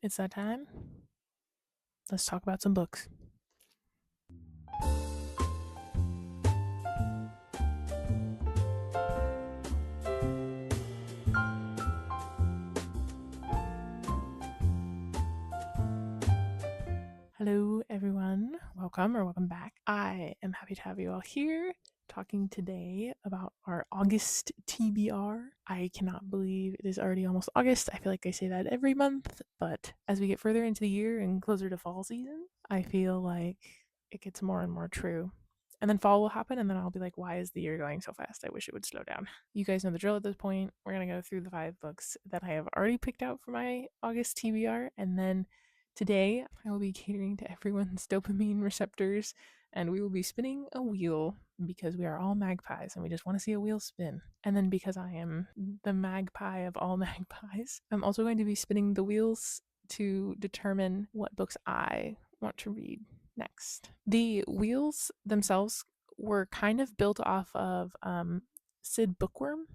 It's that time. Let's talk about some books. Hello, everyone. Welcome back. I am happy to have you all here talking today about our August TBR. I cannot believe it is already almost August. I feel like I say that every month, but as we get further into the year and closer to fall season, I feel like it gets more and more true. And then fall will happen, and then I'll be like, why is the year going so fast? I wish it would slow down. You guys know the drill at this point. We're going to go through the 5 books that I have already picked out for my August TBR, and then today, I will be catering to everyone's dopamine receptors, and we will be spinning a wheel because we are all magpies and we just want to see a wheel spin. And then, because I am the magpie of all magpies, I'm also going to be spinning the wheels to determine what books I want to read next. The wheels themselves were kind of built off of Sid Bookworm.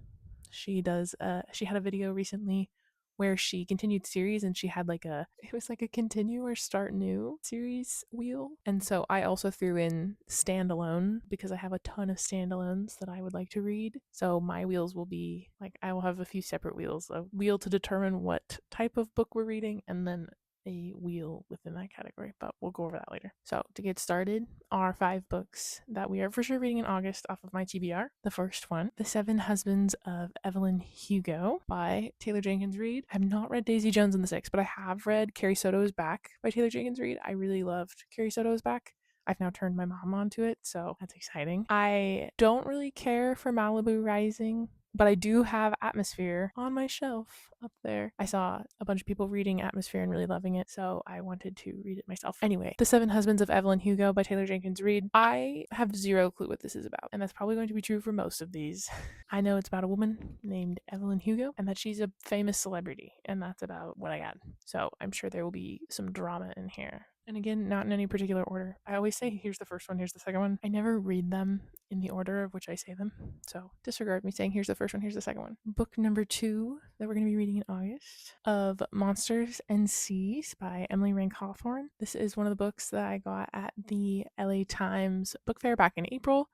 She had a video recently where she continued the series, and she had it was like a continue or start new series wheel. And so I also threw in standalone because I have a ton of standalones that I would like to read. So my wheels will be like, I will have a few separate wheels, a wheel to determine what type of book we're reading, and then a wheel within that category, but we'll go over that later. So, to get started, are 5 books that we are for sure reading in August off of my TBR. The first one, The Seven Husbands of Evelyn Hugo by Taylor Jenkins Reid. I've not read Daisy Jones and the Six, but I have read Carrie Soto's Back by Taylor Jenkins Reid. I really loved Carrie Soto's Back. I've now turned my mom onto it, so that's exciting. I don't really care for Malibu Rising, but I do have Atmosphere on my shelf up there. I saw a bunch of people reading Atmosphere and really loving it, so I wanted to read it myself. Anyway, The Seven Husbands of Evelyn Hugo by Taylor Jenkins Reid. I have zero clue what this is about, and that's probably going to be true for most of these. I know it's about a woman named Evelyn Hugo and that she's a famous celebrity, and that's about what I got. So I'm sure there will be some drama in here. And again, not in any particular order. I always say, here's the first one, here's the second one. I never read them in the order of which I say them. So disregard me saying, here's the first one, here's the second one. Book number 2 that we're going to be reading in August of Monsters and Seas by Emily Rand Cawthorn. This is one of the books that I got at the LA Times book fair back in April.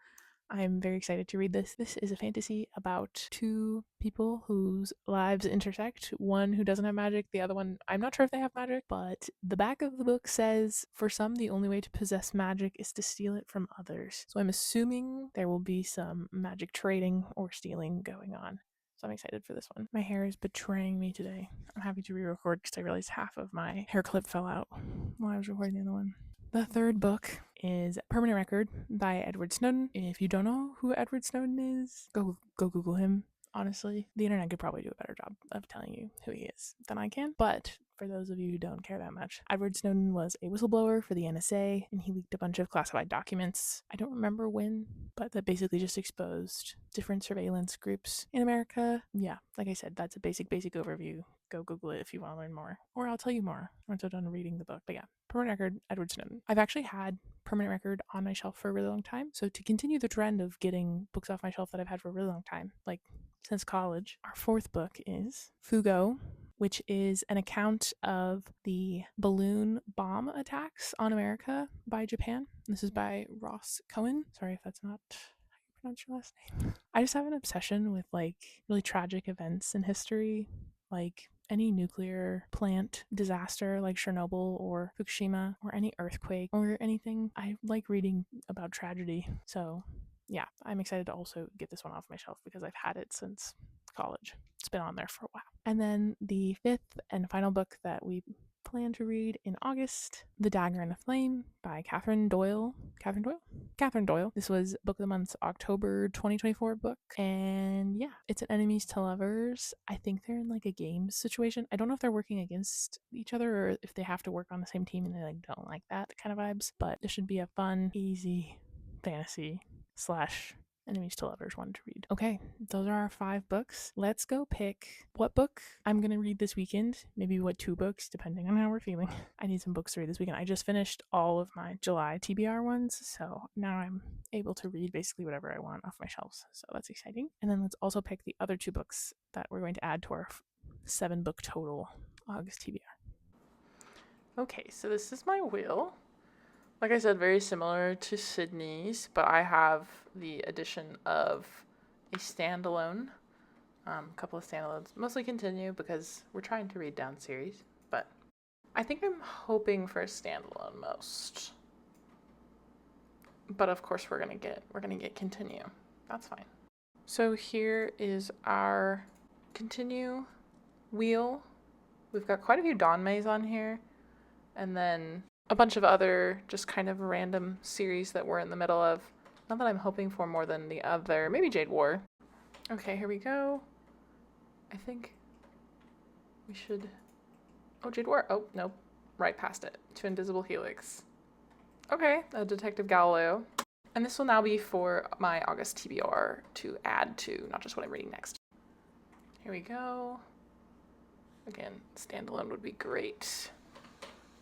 I'm very excited to read this. This is a fantasy about 2 people whose lives intersect. One who doesn't have magic, the other one, I'm not sure if they have magic, but the back of the book says, for some, the only way to possess magic is to steal it from others. So I'm assuming there will be some magic trading or stealing going on. So I'm excited for this one. My hair is betraying me today. I'm happy to re-record because I realized half of my hair clip fell out while I was recording the other one. The third book is Permanent Record by Edward Snowden. If you don't know who Edward Snowden is, go Google him. Honestly, the internet could probably do a better job of telling you who he is than I can. But for those of you who don't care that much, Edward Snowden was a whistleblower for the NSA, and he leaked a bunch of classified documents. I don't remember when, but that basically just exposed different surveillance groups in America. Yeah, like I said, that's a basic overview. Go Google it if you want to learn more, or I'll tell you more once I'm done reading the book. But yeah, Permanent Record, Edward Snowden. I've actually had Permanent Record on my shelf for a really long time. So to continue the trend of getting books off my shelf that I've had for a really long time, like since college, our 4th book is Fugo, which is an account of the balloon bomb attacks on America by Japan. This is by Ross Cohen. Sorry if that's not how you pronounce your last name. I just have an obsession with really tragic events in history, like any nuclear plant disaster like Chernobyl or Fukushima, or any earthquake or anything. I like reading about tragedy. So yeah, I'm excited to also get this one off my shelf because I've had it since college. It's been on there for a while. And then the 5th and final book that we plan to read in August, The Dagger and the Flame by Catherine Doyle. Catherine Doyle. This was Book of the Month's October 2024 book. And yeah, it's an enemies to lovers. I think they're in like a game situation. I don't know if they're working against each other or if they have to work on the same team and they don't like that kind of vibes. But this should be a fun, easy fantasy / enemies to lovers one to read. Okay, those are our 5 books. Let's go pick what book I'm going to read this weekend. Maybe what 2 books, depending on how we're feeling. I need some books to read this weekend. I just finished all of my July TBR ones, so now I'm able to read basically whatever I want off my shelves. So that's exciting. And then let's also pick the other 2 books that we're going to add to our 7 book total August TBR. Okay, so this is my wheel. Like I said, very similar to Sydney's, but I have the addition of a standalone, a couple of standalones, mostly continue because we're trying to read down series, but I think I'm hoping for a standalone most. But of course we're gonna get continue. That's fine. So here is our continue wheel. We've got quite a few Donmeis on here, and then a bunch of other just kind of random series that we're in the middle of. Not that I'm hoping for more than the other. Maybe Jade War. Okay, here we go. I think we should. Oh, Jade War. Oh, nope. Right past it. To Invisible Helix. Okay, Detective Galileo. And this will now be for my August TBR to add to, not just what I'm reading next. Here we go. Again, standalone would be great.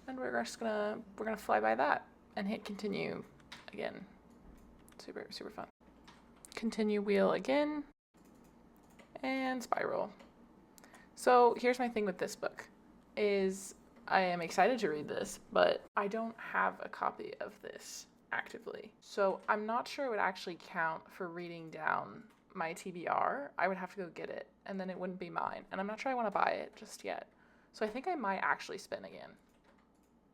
And we're gonna fly by that and hit continue again. Super, super fun. Continue wheel again. And spiral. So here's my thing with this book is I am excited to read this, but I don't have a copy of this actively. So I'm not sure it would actually count for reading down my TBR. I would have to go get it, and then it wouldn't be mine. And I'm not sure I want to buy it just yet. So I think I might actually spin again.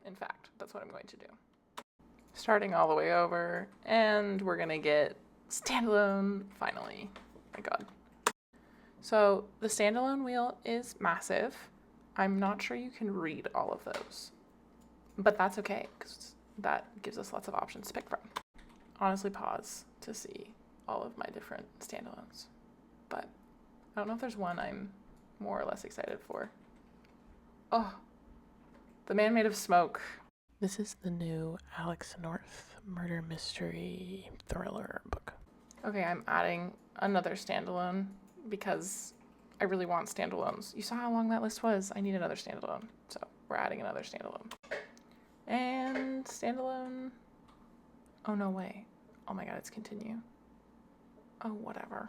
In fact, that's what I'm going to do. Starting all the way over, and we're gonna get standalone finally. My God. So the standalone wheel is massive. I'm not sure you can read all of those, but that's okay because that gives us lots of options to pick from. Honestly, pause to see all of my different standalones, but I don't know if there's one I'm more or less excited for. Oh, The Man Made of Smoke. This is the new Alex North murder mystery thriller book. Okay, I'm adding another standalone because I really want standalones. You saw how long that list was. I need another standalone. So we're adding another standalone. And standalone. Oh, no way. Oh my God, it's continue. Oh, whatever.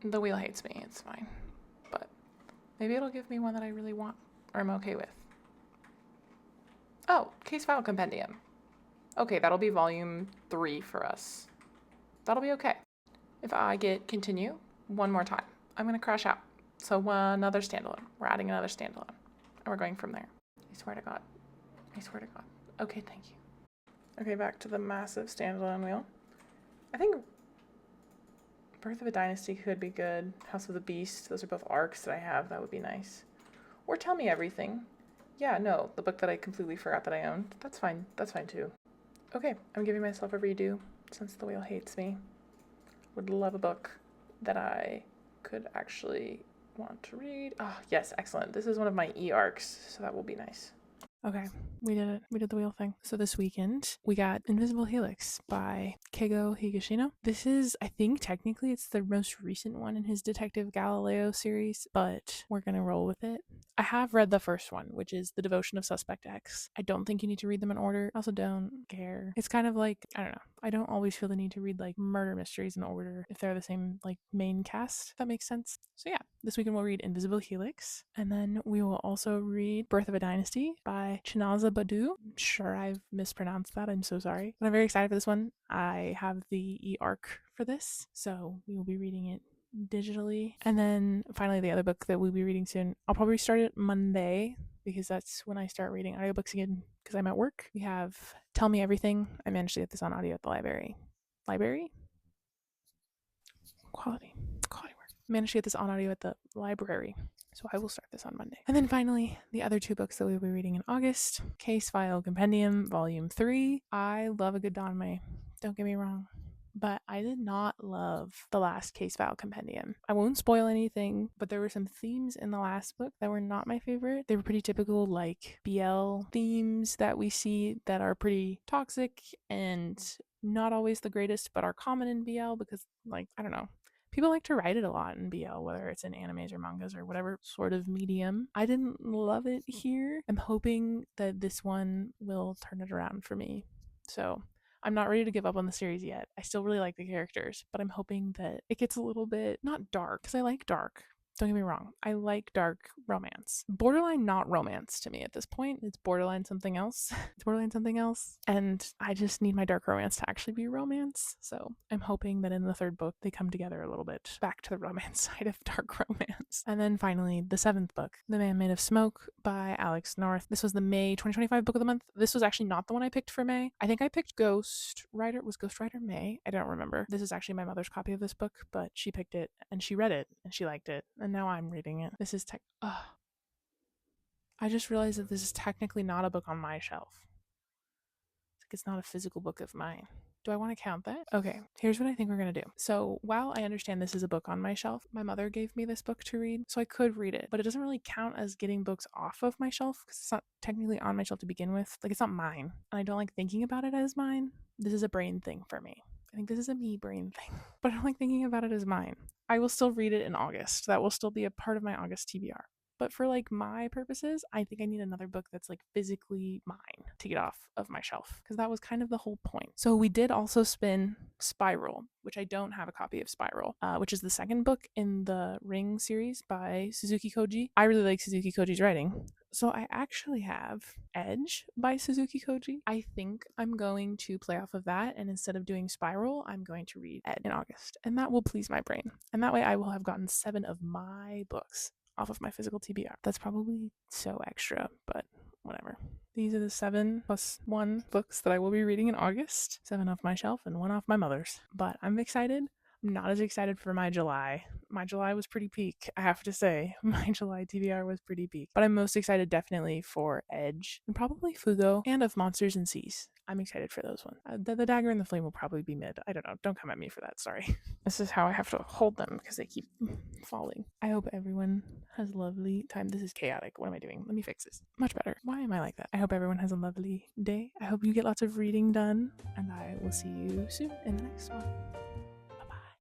The wheel hates me. It's fine. But maybe it'll give me one that I really want or I'm okay with. Oh, Case File Compendium. Okay, that'll be volume 3 for us. That'll be okay. If I get continue one more time, I'm going to crash out. So another standalone. We're adding another standalone. And we're going from there. I swear to God. I swear to God. Okay, thank you. Okay, back to the massive standalone wheel. I think Birth of a Dynasty could be good. House of the Beast. Those are both arcs that I have. That would be nice. Or Tell Me Everything. Yeah, no, the book that I completely forgot that I owned. That's fine. That's fine too. Okay, I'm giving myself a redo since the wheel hates me. Would love a book that I could actually want to read. Ah, oh, yes, excellent. This is one of my e-arcs, so that will be nice. Okay, we did it. We did the wheel thing. So this weekend, we got Invisible Helix by Keigo Higashino. This is, I think, technically it's the most recent one in his Detective Galileo series, but we're going to roll with it. I have read the first one, which is The Devotion of Suspect X. I don't think you need to read them in order. I also don't care. It's kind of like, I don't know. I don't always feel the need to read like murder mysteries in order if they're the same like main cast, if that makes sense. So yeah, this weekend we'll read Invisible Helix, and then we will also read Birth of a Dynasty by Chinaza Badu. I'm sure I've mispronounced that. I'm so sorry. But I'm very excited for this one. I have the e-arc for this, so we will be reading it digitally. And then finally the other book that we'll be reading soon. I'll probably start it Monday because that's when I start reading audiobooks again because I'm at work. We have Tell Me Everything. I managed to get this on audio at the library. Quality work. Managed to get this on audio at the library. So I will start this on Monday. And then finally, the other two books that we'll be reading in August. Case File Compendium, Volume 3. I love a good Donmei. Don't get me wrong. But I did not love the last Case File Compendium. I won't spoil anything, but there were some themes in the last book that were not my favorite. They were pretty typical, like BL themes that we see that are pretty toxic and not always the greatest, but are common in BL because, like, I don't know. People like to write it a lot in BL, whether it's in animes or mangas or whatever sort of medium. I didn't love it here. I'm hoping that this one will turn it around for me. So I'm not ready to give up on the series yet. I still really like the characters, but I'm hoping that it gets a little bit, not dark, because I like dark. Don't get me wrong. I like dark romance. Borderline not romance to me at this point. It's borderline something else. It's borderline something else. And I just need my dark romance to actually be romance. So I'm hoping that in the third book, they come together a little bit back to the romance side of dark romance. And then finally, the seventh book, The Man Made of Smoke by Alex North. This was the May 2025 book of the month. This was actually not the one I picked for May. I think I picked Ghost Rider. Was Ghost Rider May? I don't remember. This is actually my mother's copy of this book, but she picked it and she read it and she liked it. And now I'm reading it. This is I just realized that this is technically not a book on my shelf. It's not a physical book of mine. Do I want to count that? Okay, here's what I think we're going to do. So while I understand this is a book on my shelf, my mother gave me this book to read, so I could read it, but it doesn't really count as getting books off of my shelf because it's not technically on my shelf to begin with. Like, it's not mine, and I don't like thinking about it as mine. This is a brain thing for me. I think this is a me brain thing, but I don't like thinking about it as mine. I will still read it in August. That will still be a part of my August TBR. But for like my purposes, I think I need another book that's like physically mine to get off of my shelf because that was kind of the whole point. So we did also spin Spiral, which I don't have a copy of Spiral, which is the second book in the Ring series by Suzuki Koji. I really like Suzuki Koji's writing. So I actually have Edge by Suzuki Koji. I think I'm going to play off of that, and instead of doing Spiral, I'm going to read Edge in August, and that will please my brain. And that way I will have gotten 7 of my books off of my physical TBR. That's probably so extra, but whatever. These are the 7 plus 1 books that I will be reading in August. 7 off my shelf and 1 off my mother's. But I'm excited. I'm not as excited for my July. My July was pretty peak, I have to say. My July TBR was pretty peak. But I'm most excited definitely for Edge and probably Fugo and of Monsters and Seas. I'm excited for those ones. The Dagger and the Flame will probably be mid. I don't know. Don't come at me for that. Sorry. This is how I have to hold them because they keep falling. I hope everyone has a lovely time. This is chaotic. What am I doing? Let me fix this. Much better. Why am I like that? I hope everyone has a lovely day. I hope you get lots of reading done, and I will see you soon in the next one.